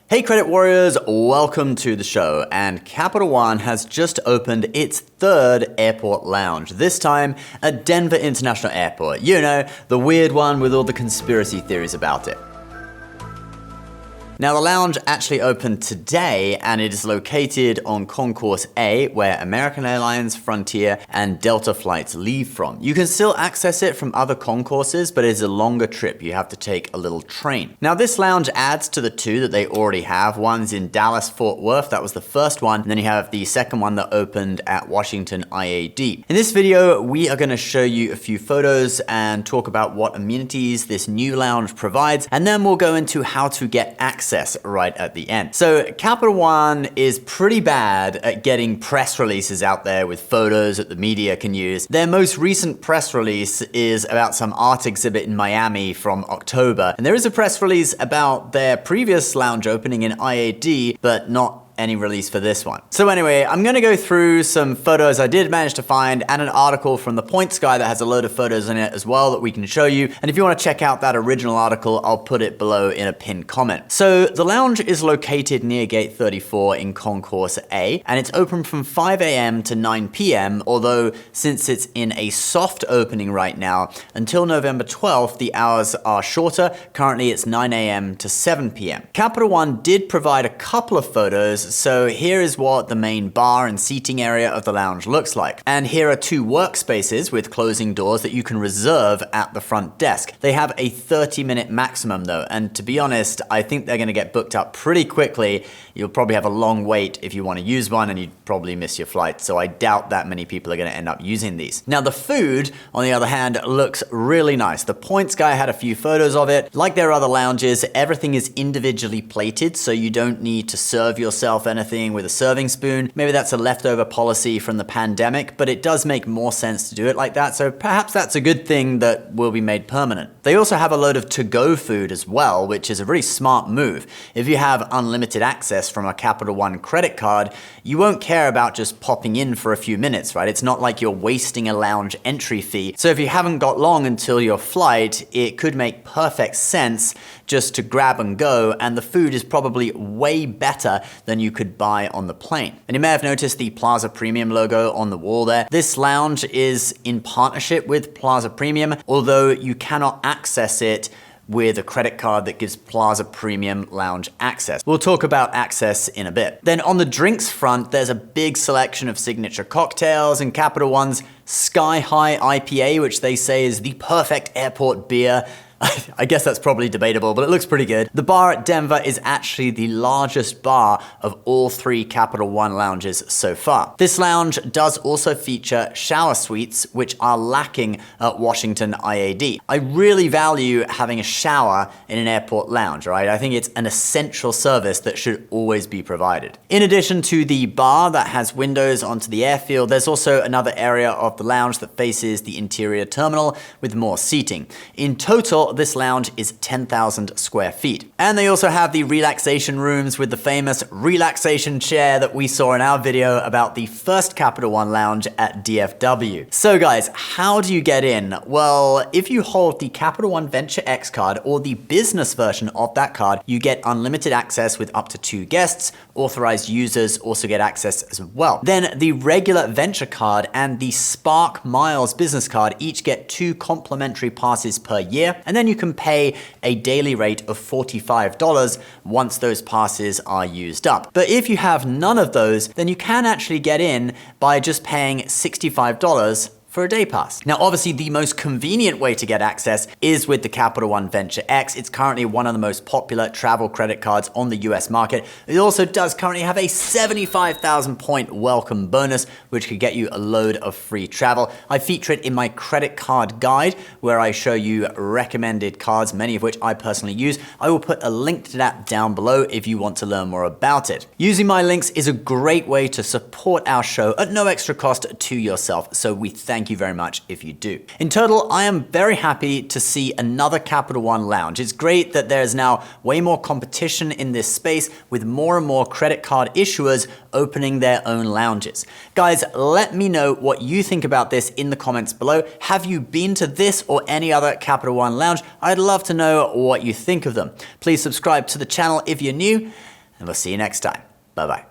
Hey Credit Warriors, welcome to the show. And Capital One has just opened its third airport lounge, this time at Denver International Airport. You know, the weird one with all the conspiracy theories about it. Now, the lounge actually opened today, and it is located on Concourse A, where American Airlines, Frontier, and Delta flights leave from. You can still access it from other concourses, but it's a longer trip. You have to take a little train. Now, this lounge adds to the two that they already have. One's in Dallas, Fort Worth. That was the first one. And then you have the second one that opened at Washington IAD. In this video, we are going to show you a few photos and talk about what amenities this new lounge provides. And then we'll go into how to get access right at the end. So Capital One is pretty bad at getting press releases out there with photos that the media can use. Their most recent press release is about some art exhibit in Miami from October. And there is a press release about their previous lounge opening in IAD, but not any release for this one. So anyway, I'm gonna go through some photos I did manage to find and an article from the Points guy that has a load of photos in it as well that we can show you. And if you wanna check out that original article, I'll put it below in a pinned comment. So the lounge is located near Gate 34 in Concourse A, and it's open from 5 a.m. to 9 p.m. Although since it's in a soft opening right now, until November 12th, the hours are shorter. Currently it's 9 a.m. to 7 p.m. Capital One did provide a couple of photos. So here is what the main bar and seating area of the lounge looks like. And here are two workspaces with closing doors that you can reserve at the front desk. They have a 30-minute maximum though, and to be honest, I think they're gonna get booked up pretty quickly. You'll probably have a long wait if you wanna use one, and you'd probably miss your flight, so I doubt that many people are gonna end up using these. Now the food, on the other hand, looks really nice. The Points guy had a few photos of it. Like their other lounges, everything is individually plated, so you don't need to serve yourself anything with a serving spoon. Maybe that's a leftover policy from the pandemic, but it does make more sense to do it like that, so perhaps that's a good thing that will be made permanent. They also have a load of to-go food as well, which is a really smart move. If you have unlimited access from a Capital One credit card, you won't care about just popping in for a few minutes, right? It's not like you're wasting a lounge entry fee. So if you haven't got long until your flight, it could make perfect sense just to grab and go, and the food is probably way better than you could buy on the plane. And you may have noticed the Plaza Premium logo on the wall there. This lounge is in partnership with Plaza Premium, although you cannot access it with a credit card that gives Plaza Premium lounge access. We'll talk about access in a bit. Then on the drinks front, there's a big selection of signature cocktails and Capital One's Sky High IPA, which they say is the perfect airport beer. I guess that's probably debatable, but it looks pretty good. The bar at Denver is actually the largest bar of all three Capital One lounges so far. This lounge does also feature shower suites, which are lacking at Washington IAD. I really value having a shower in an airport lounge, right? I think it's an essential service that should always be provided. In addition to the bar that has windows onto the airfield, there's also another area of the lounge that faces the interior terminal with more seating. In total, this lounge is 10,000 square feet. And they also have the relaxation rooms with the famous relaxation chair that we saw in our video about the first Capital One lounge at DFW. So guys, how do you get in? Well, if you hold the Capital One Venture X card or the business version of that card, you get unlimited access with up to 2 guests. Authorized users also get access as well. Then the regular Venture card and the Spark Miles business card each get 2 complimentary passes per year. And then you can pay a daily rate of $45 once those passes are used up. But if you have none of those, then you can actually get in by just paying $65 for a day pass. Now, obviously, the most convenient way to get access is with the Capital One Venture X. It's currently one of the most popular travel credit cards on the US market. It also does currently have a 75,000 point welcome bonus, which could get you a load of free travel. I feature it in my credit card guide, where I show you recommended cards, many of which I personally use. I will put a link to that down below if you want to learn more about it. Using my links is a great way to support our show at no extra cost to yourself, so we thank you very much if you do. In total, I am very happy to see another Capital One lounge. It's great that there's now way more competition in this space, with more and more credit card issuers opening their own lounges. Guys, let me know what you think about this in the comments below. Have you been to this or any other Capital One lounge? I'd love to know what you think of them. Please subscribe to the channel if you're new, and we'll see you next time. Bye bye.